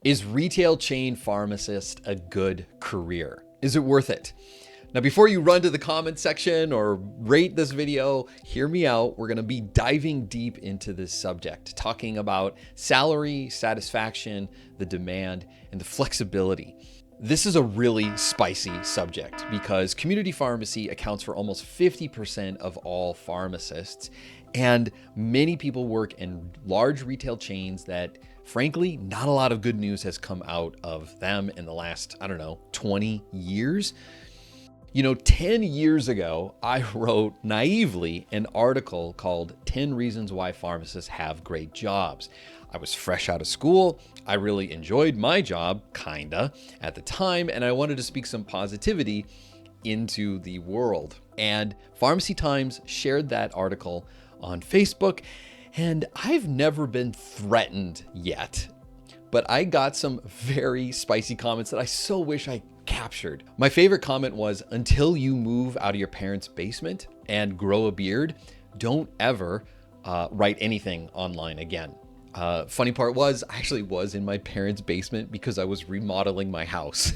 Is retail chain pharmacist a good career? Is it worth it? Now, before you run to the comment section or rate this video, hear me out. We're going to be diving deep into this subject, talking about salary, satisfaction, the demand, and the flexibility. This is a really spicy subject because community pharmacy accounts for almost 50% of all pharmacists, and many people work in large retail chains that, frankly, not a lot of good news has come out of them in the last, 20 years. 10 years ago, I wrote naively an article called 10 Reasons Why Pharmacists Have Great Jobs. I was fresh out of school. I really enjoyed my job, kinda, at the time, and I wanted to speak some positivity into the world. And Pharmacy Times shared that article on Facebook, and I've never been threatened yet, but I got some very spicy comments that I so wish I captured. My favorite comment was, until you move out of your parents' basement and grow a beard, don't ever write anything online again. Funny part was, I actually was in my parents' basement because I was remodeling my house.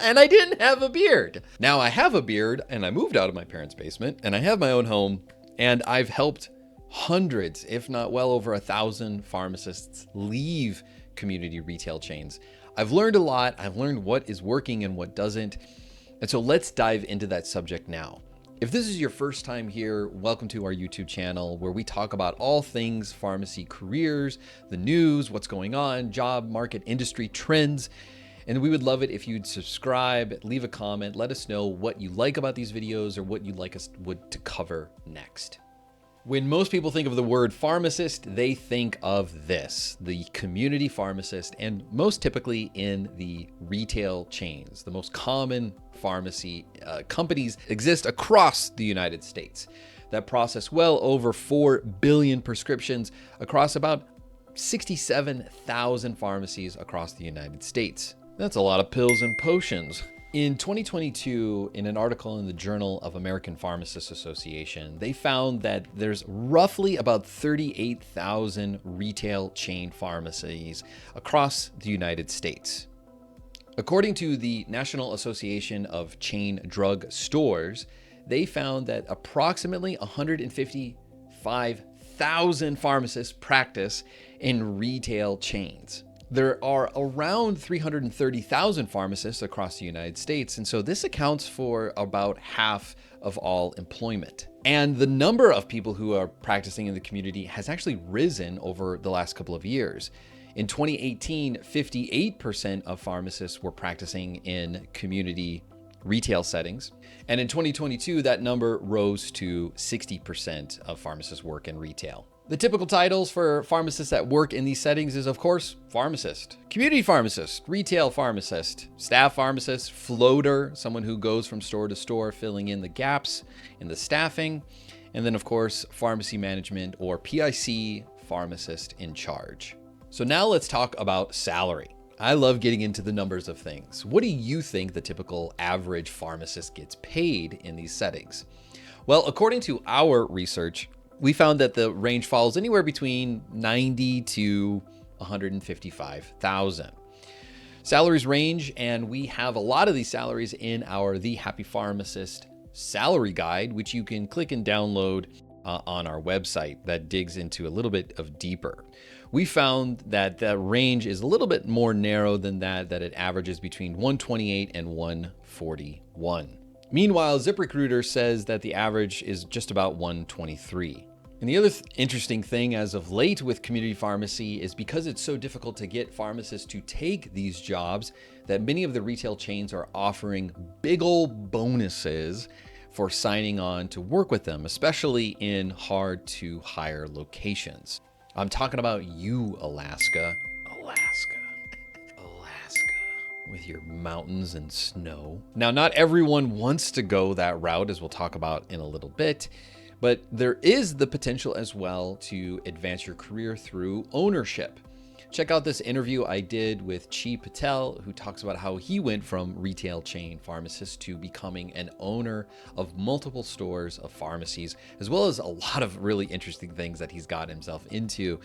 And I didn't have a beard. Now I have a beard and I moved out of my parents' basement and I have my own home, and I've helped hundreds, if not well over 1,000 pharmacists leave community retail chains. I've learned a lot. I've learned what is working and what doesn't. And so let's dive into that subject now. If this is your first time here, welcome to our YouTube channel where we talk about all things pharmacy careers, the news, what's going on, job market, industry trends. And we would love it if you'd subscribe, leave a comment, let us know what you like about these videos or what you'd like us to cover next. When most people think of the word pharmacist, they think of this, the community pharmacist, and most typically in the retail chains. The most common pharmacy companies exist across the United States that process well over 4 billion prescriptions across about 67,000 pharmacies across the United States. That's a lot of pills and potions. In 2022, in an article in the Journal of American Pharmacists Association, they found that there's roughly about 38,000 retail chain pharmacies across the United States. According to the National Association of Chain Drug Stores, they found that approximately 155,000 pharmacists practice in retail chains. There are around 330,000 pharmacists across the United States, and so this accounts for about half of all employment. And the number of people who are practicing in the community has actually risen over the last couple of years. In 2018, 58% of pharmacists were practicing in community retail settings. And in 2022, that number rose to 60% of pharmacists work in retail. The typical titles for pharmacists that work in these settings is, of course, pharmacist, community pharmacist, retail pharmacist, staff pharmacist, floater, someone who goes from store to store filling in the gaps in the staffing, and then, of course, pharmacy management or PIC, pharmacist in charge. So now let's talk about salary. I love getting into the numbers of things. What do you think the typical average pharmacist gets paid in these settings? Well, according to our research, we found that the range falls anywhere between 90 to 155,000. Salaries range, and we have a lot of these salaries in our The Happy Pharmacist salary guide, which you can click and download on our website that digs into a little bit of deeper. We found that the range is a little bit more narrow than that it averages between 128 and 141. Meanwhile, ZipRecruiter says that the average is just about 123. And the other interesting thing as of late with community pharmacy is because it's so difficult to get pharmacists to take these jobs, that many of the retail chains are offering big old bonuses for signing on to work with them, especially in hard to hire locations. I'm talking about you, Alaska. With your mountains and snow. Now, not everyone wants to go that route, as we'll talk about in a little bit, but there is the potential as well to advance your career through ownership. Check out this interview I did with Chi Patel, who talks about how he went from retail chain pharmacist to becoming an owner of multiple stores of pharmacies, as well as a lot of really interesting things that he's got himself into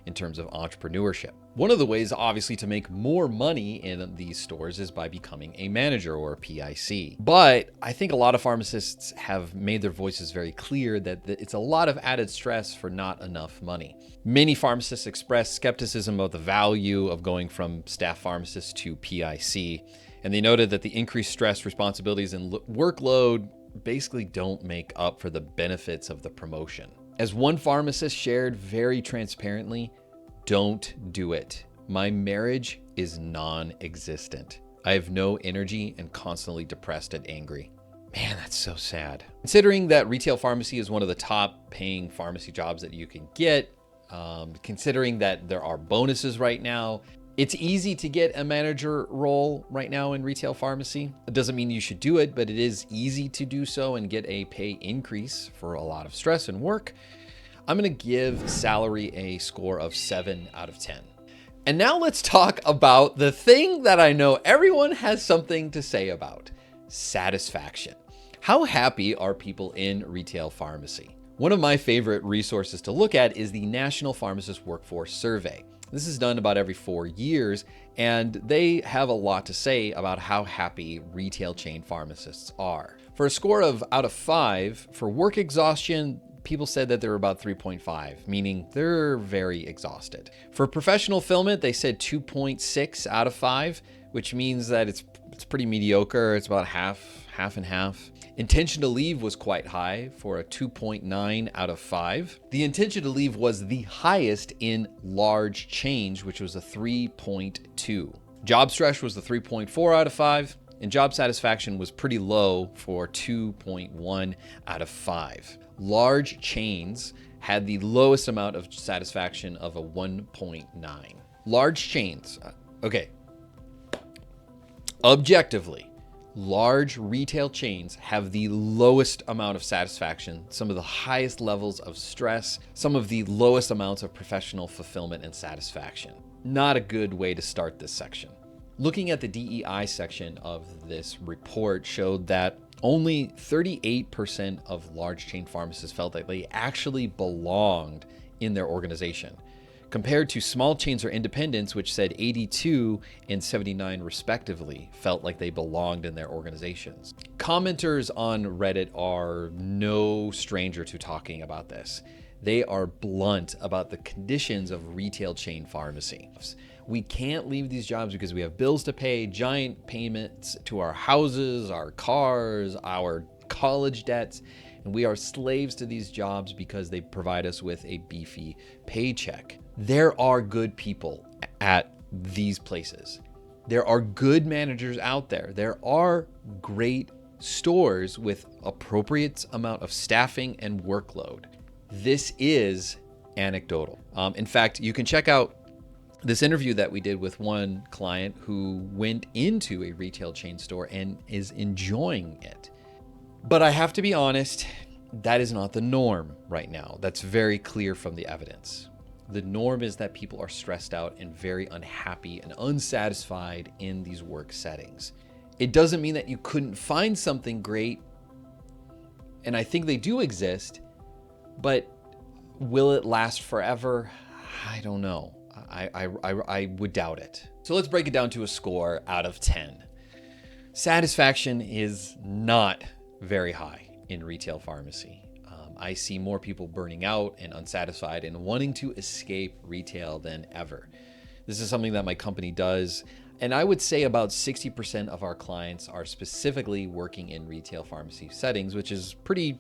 in terms of entrepreneurship. One of the ways, obviously, to make more money in these stores is by becoming a manager or a PIC. But I think a lot of pharmacists have made their voices very clear that it's a lot of added stress for not enough money. Many pharmacists express skepticism about the value of going from staff pharmacist to PIC. And they noted that the increased stress, responsibilities, and workload basically don't make up for the benefits of the promotion. As one pharmacist shared very transparently, don't do it. My marriage is non-existent. I have no energy and constantly depressed and angry. Man, that's so sad. Considering that retail pharmacy is one of the top paying pharmacy jobs that you can get, considering that there are bonuses right now, it's easy to get a manager role right now in retail pharmacy. It doesn't mean you should do it, but it is easy to do so and get a pay increase for a lot of stress and work. I'm gonna give salary a score of 7 out of 10. And now let's talk about the thing that I know everyone has something to say about: satisfaction. How happy are people in retail pharmacy? One of my favorite resources to look at is the National Pharmacist Workforce Survey. This is done about every 4 years, and they have a lot to say about how happy retail chain pharmacists are. For a score of out of 5, for work exhaustion, people said that they were about 3.5, meaning they're very exhausted. For professional fulfillment, they said 2.6 out of 5, which means that it's pretty mediocre. It's about half and half. Intention to leave was quite high for a 2.9 out of 5. The intention to leave was the highest in large change, which was a 3.2. Job stress was the 3.4 out of 5, and job satisfaction was pretty low for 2.1 out of 5. Large chains had the lowest amount of satisfaction of a 1.9. Large chains, okay. Objectively, large retail chains have the lowest amount of satisfaction, some of the highest levels of stress, some of the lowest amounts of professional fulfillment and satisfaction. Not a good way to start this section. Looking at the DEI section of this report showed that only 38% of large chain pharmacists felt that they actually belonged in their organization, compared to small chains or independents, which said 82 and 79 respectively felt like they belonged in their organizations. Commenters on Reddit are no stranger to talking about this. They are blunt about the conditions of retail chain pharmacy. We can't leave these jobs because we have bills to pay, giant payments to our houses, our cars, our college debts, and we are slaves to these jobs because they provide us with a beefy paycheck. There are good people at these places. There are good managers out there. There are great stores with appropriate amount of staffing and workload. This is anecdotal. In fact, you can check out this interview that we did with one client who went into a retail chain store and is enjoying it. But I have to be honest, that is not the norm right now. That's very clear from the evidence. The norm is that people are stressed out and very unhappy and unsatisfied in these work settings. It doesn't mean that you couldn't find something great, and I think they do exist, but will it last forever? I don't know. I would doubt it. So let's break it down to a score out of 10. Satisfaction is not very high in retail pharmacy. I see more people burning out and unsatisfied and wanting to escape retail than ever. This is something that my company does. And I would say about 60% of our clients are specifically working in retail pharmacy settings, which is pretty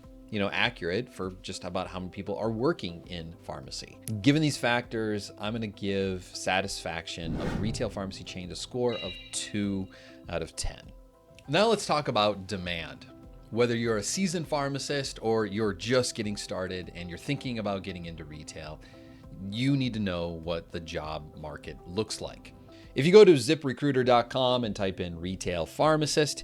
accurate for just about how many people are working in pharmacy. Given these factors, I'm going to give satisfaction of retail pharmacy chain a score of 2 out of 10. Now let's talk about demand. Whether you're a seasoned pharmacist or you're just getting started and you're thinking about getting into retail, you need to know what the job market looks like. If you go to ziprecruiter.com and type in retail pharmacist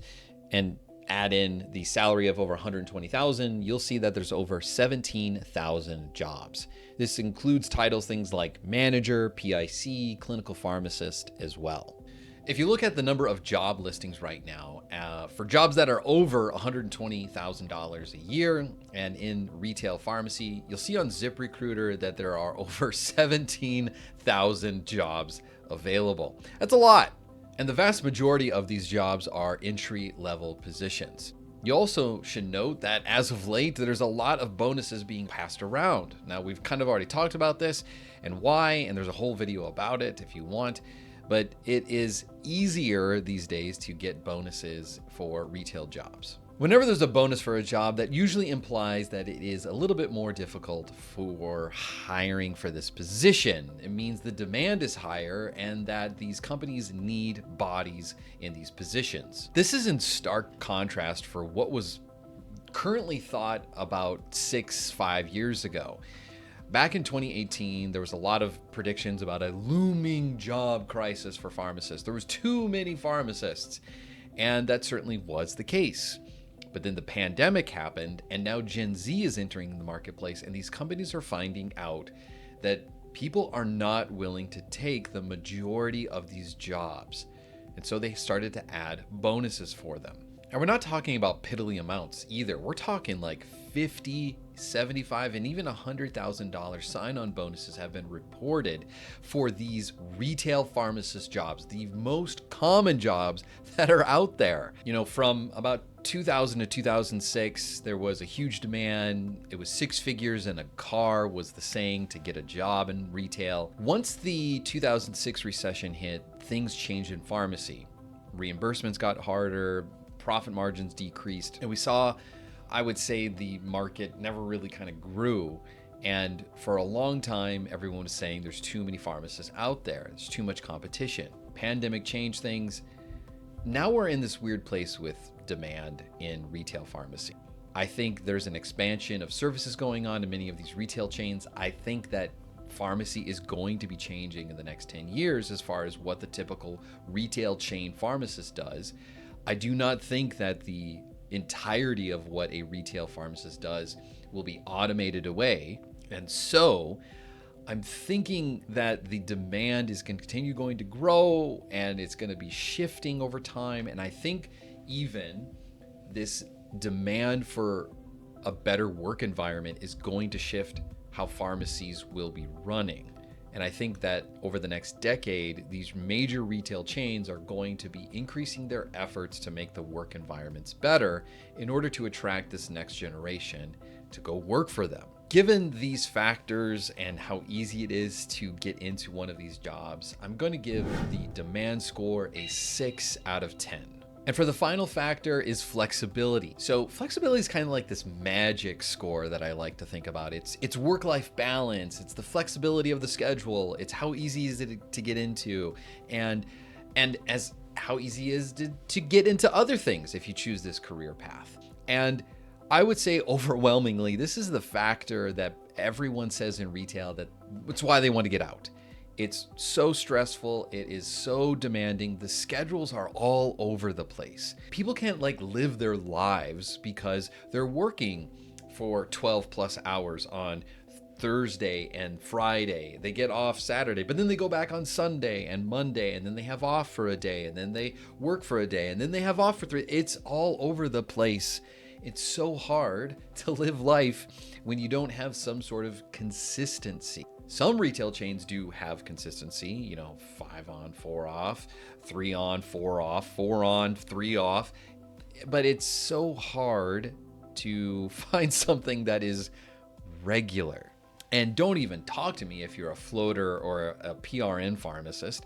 and add in the salary of over 120,000, you'll see that there's over 17,000 jobs. This includes titles things like manager, PIC, clinical pharmacist as well. If you look at the number of job listings right now, for jobs that are over $120,000 a year and in retail pharmacy, you'll see on ZipRecruiter that there are over 17,000 jobs available. That's a lot. And the vast majority of these jobs are entry-level positions. You also should note that as of late, there's a lot of bonuses being passed around. Now, we've kind of already talked about this and why, and there's a whole video about it if you want. But it is easier these days to get bonuses for retail jobs. Whenever there's a bonus for a job, that usually implies that it is a little bit more difficult for hiring for this position. It means the demand is higher and that these companies need bodies in these positions. This is in stark contrast for what was currently thought about 5 years ago. Back in 2018, there was a lot of predictions about a looming job crisis for pharmacists. There was too many pharmacists, and that certainly was the case. But then the pandemic happened, and now Gen Z is entering the marketplace, and these companies are finding out that people are not willing to take the majority of these jobs. And so they started to add bonuses for them. And we're not talking about piddly amounts either. We're talking like $50,000, $75,000, and even $100,000 sign-on bonuses have been reported for these retail pharmacist jobs, the most common jobs that are out there. You know, from about 2000 to 2006, there was a huge demand. It was 6 figures in a car was the saying to get a job in retail. Once the 2006 recession hit, things changed in pharmacy. Reimbursements got harder, profit margins decreased, and we saw, I would say, the market never really kind of grew. And for a long time, everyone was saying there's too many pharmacists out there. There's too much competition. Pandemic changed things. Now we're in this weird place with demand in retail pharmacy. I think there's an expansion of services going on in many of these retail chains. I think that pharmacy is going to be changing in the next 10 years as far as what the typical retail chain pharmacist does. I do not think that the entirety of what a retail pharmacist does will be automated away. And so I'm thinking that the demand is going to continue going to grow and it's going to be shifting over time. And I think even this demand for a better work environment is going to shift how pharmacies will be running. And I think that over the next decade, these major retail chains are going to be increasing their efforts to make the work environments better in order to attract this next generation to go work for them. Given these factors and how easy it is to get into one of these jobs, I'm going to give the demand score a 6 out of 10. And for the final factor is flexibility. So flexibility is kind of like this magic score that I like to think about. It's work-life balance. It's the flexibility of the schedule. It's how easy is it to get into, and as how easy is it to get into other things if you choose this career path. And I would say overwhelmingly, this is the factor that everyone says in retail that it's why they want to get out. It's so stressful. It is so demanding. The schedules are all over the place. People can't live their lives because they're working for 12 plus hours on Thursday and Friday. They get off Saturday, but then they go back on Sunday and Monday, and then they have off for a day, and then they work for a day, and then they have off for 3. It's all over the place. It's so hard to live life when you don't have some sort of consistency. Some retail chains do have consistency, 5 on, 4 off, 3 on, 4 off, 4 on, 3 off. But it's so hard to find something that is regular. And don't even talk to me if you're a floater or a PRN pharmacist.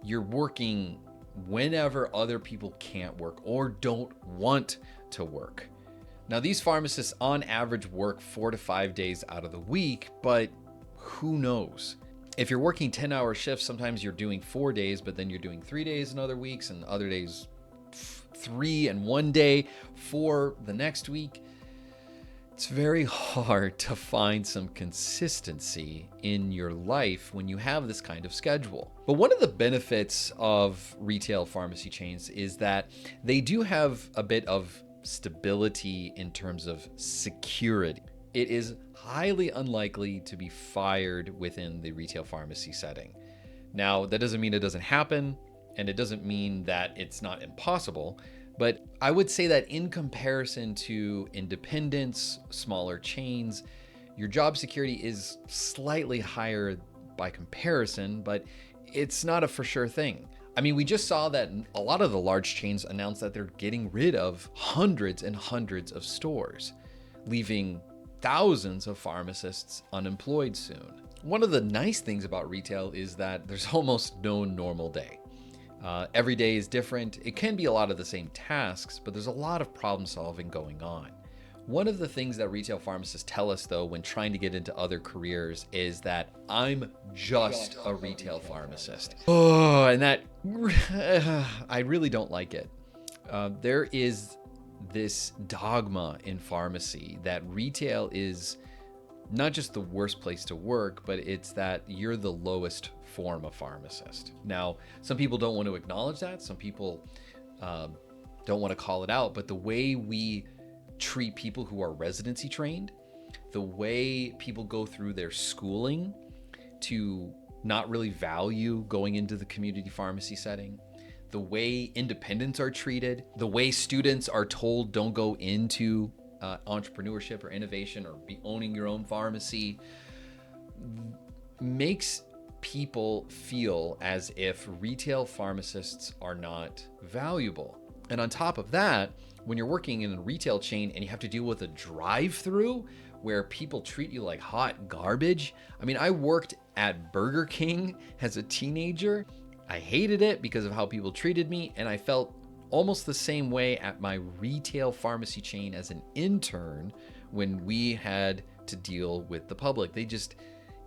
You're working whenever other people can't work or don't want to work. Now, these pharmacists on average work 4 to 5 days out of the week, but who knows? If you're working 10-hour shifts, sometimes you're doing 4 days, but then you're doing 3 days in other weeks, and other days 3 and 1 day for the next week. It's very hard to find some consistency in your life when you have this kind of schedule. But one of the benefits of retail pharmacy chains is that they do have a bit of stability in terms of security. It is highly unlikely to be fired within the retail pharmacy setting. Now, that doesn't mean it doesn't happen, And it doesn't mean that it's not impossible, but I would say that in comparison to independents, smaller chains, your job security is slightly higher by comparison, but it's not a for sure thing. I mean, we just saw that a lot of the large chains announced that they're getting rid of hundreds and hundreds of stores, leaving thousands of pharmacists unemployed soon. One of the nice things about retail is that there's almost no normal day. Every day is different. It can be a lot of the same tasks, but there's a lot of problem solving going on. One of the things that retail pharmacists tell us, though, when trying to get into other careers is that I'm just a retail pharmacist. Oh, and that, I really don't like it. There is this dogma in pharmacy that retail is not just the worst place to work, but it's that you're the lowest form of pharmacist. Now, some people don't want to acknowledge that. Some people don't want to call it out, but the way we treat people who are residency trained, the way people go through their schooling to not really value going into the community pharmacy setting, the way independents are treated, the way students are told don't go into entrepreneurship or innovation or be owning your own pharmacy, makes people feel as if retail pharmacists are not valuable. And on top of that, when you're working in a retail chain and you have to deal with a drive-through where people treat you like hot garbage. I mean, I worked at Burger King as a teenager. I hated it because of how people treated me, and I felt almost the same way at my retail pharmacy chain as an intern when we had to deal with the public. They just,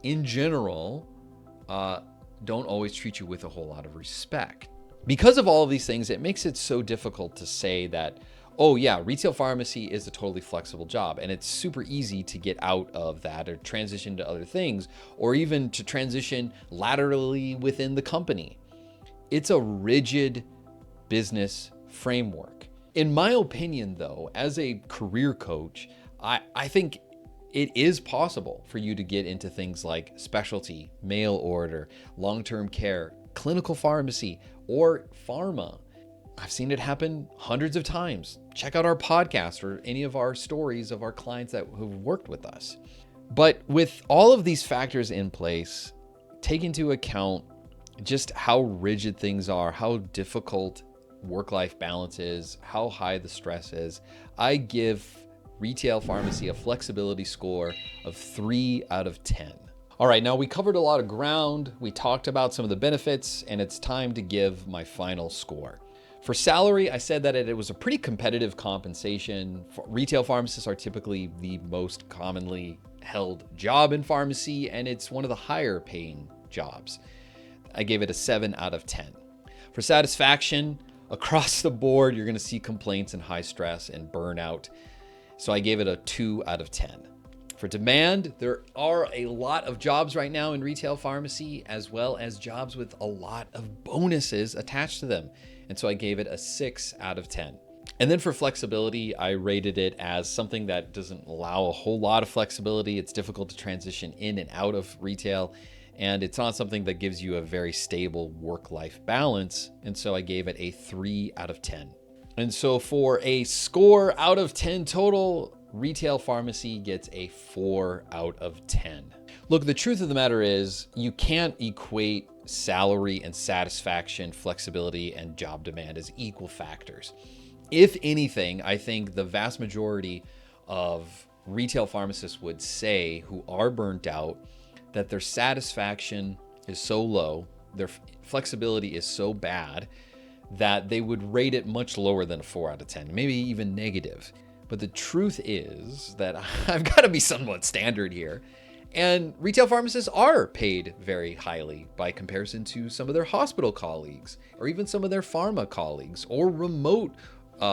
in general, don't always treat you with a whole lot of respect. Because of all of these things, it makes it so difficult to say that, oh yeah, retail pharmacy is a totally flexible job, and it's super easy to get out of that or transition to other things, or even to transition laterally within the company. It's a rigid business framework. In my opinion, though, as a career coach, I think it is possible for you to get into things like specialty, mail order, long-term care, clinical pharmacy, or pharma. I've seen it happen hundreds of times. Check out our podcast or any of our stories of our clients that have worked with us. But with all of these factors in place, take into account just how rigid things are, how difficult work-life balance is, how high the stress is. I give retail pharmacy a flexibility score of 3 out of 10. All right, now we covered a lot of ground. We talked about some of the benefits, and it's time to give my final score. For salary, I said that it was a pretty competitive compensation. Retail pharmacists are typically the most commonly held job in pharmacy, and it's one of the higher paying jobs. I gave it a 7 out of 10. For satisfaction, across the board, you're gonna see complaints and high stress and burnout. So I gave it a 2 out of 10. For demand, there are a lot of jobs right now in retail pharmacy, as well as jobs with a lot of bonuses attached to them. And so I gave it a 6 out of 10. And then for flexibility, I rated it as something that doesn't allow a whole lot of flexibility. It's difficult to transition in and out of retail, and it's not something that gives you a very stable work-life balance. And so I gave it a 3 out of 10. And so for a score out of 10 total, retail pharmacy gets a 4 out of 10. Look, the truth of the matter is you can't equate salary and satisfaction, flexibility, and job demand as equal factors. If anything, I think the vast majority of retail pharmacists would say who are burnt out that their satisfaction is so low, their flexibility is so bad that they would rate it much lower than a 4 out of 10, maybe even negative. But the truth is that I've got to be somewhat standard here. And retail pharmacists are paid very highly by comparison to some of their hospital colleagues, or even some of their pharma colleagues, or remote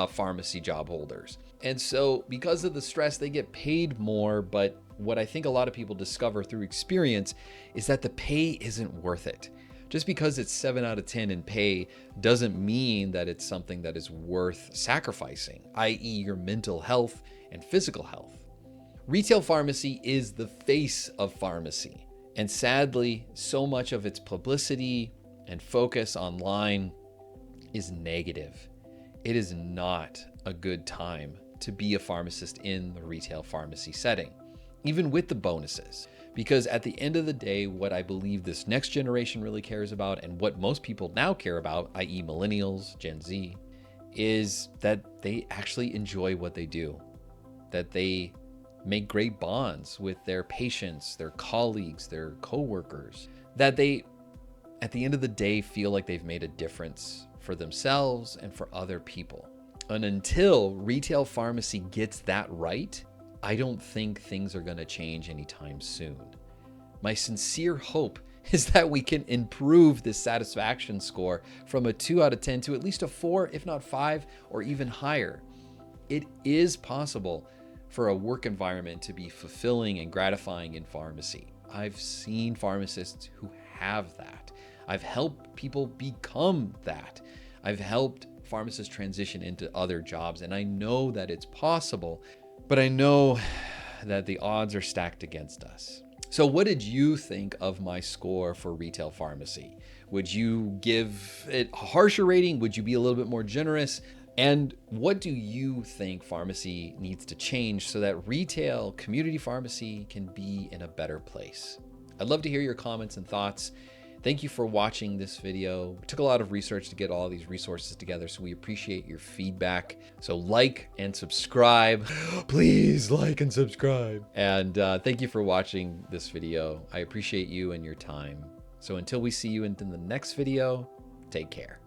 pharmacy job holders. And so because of the stress, they get paid more. But what I think a lot of people discover through experience is that the pay isn't worth it. Just because it's 7 out of 10 in pay doesn't mean that it's something that is worth sacrificing, i.e. your mental health and physical health. Retail pharmacy is the face of pharmacy. And sadly, so much of its publicity and focus online is negative. It is not a good time to be a pharmacist in the retail pharmacy setting, even with the bonuses. Because at the end of the day, what I believe this next generation really cares about, and what most people now care about, i.e. millennials, Gen Z, is that they actually enjoy what they do, that they make great bonds with their patients, their colleagues, their coworkers, that they, at the end of the day, feel like they've made a difference for themselves and for other people. And until retail pharmacy gets that right, I don't think things are going to change anytime soon. My sincere hope is that we can improve this satisfaction score from a 2 out of 10 to at least a 4, if not 5, or even higher. It is possible for a work environment to be fulfilling and gratifying in pharmacy. I've seen pharmacists who have that. I've helped people become that. I've helped pharmacists transition into other jobs, and I know that it's possible, but I know that the odds are stacked against us. So what did you think of my score for retail pharmacy? Would you give it a harsher rating? Would you be a little bit more generous? And what do you think pharmacy needs to change so that retail community pharmacy can be in a better place? I'd love to hear your comments and thoughts. Thank you for watching this video. It took a lot of research to get all these resources together, so we appreciate your feedback. So like and subscribe. Please like and subscribe. And thank you for watching this video. I appreciate you and your time. So until we see you in the next video, take care.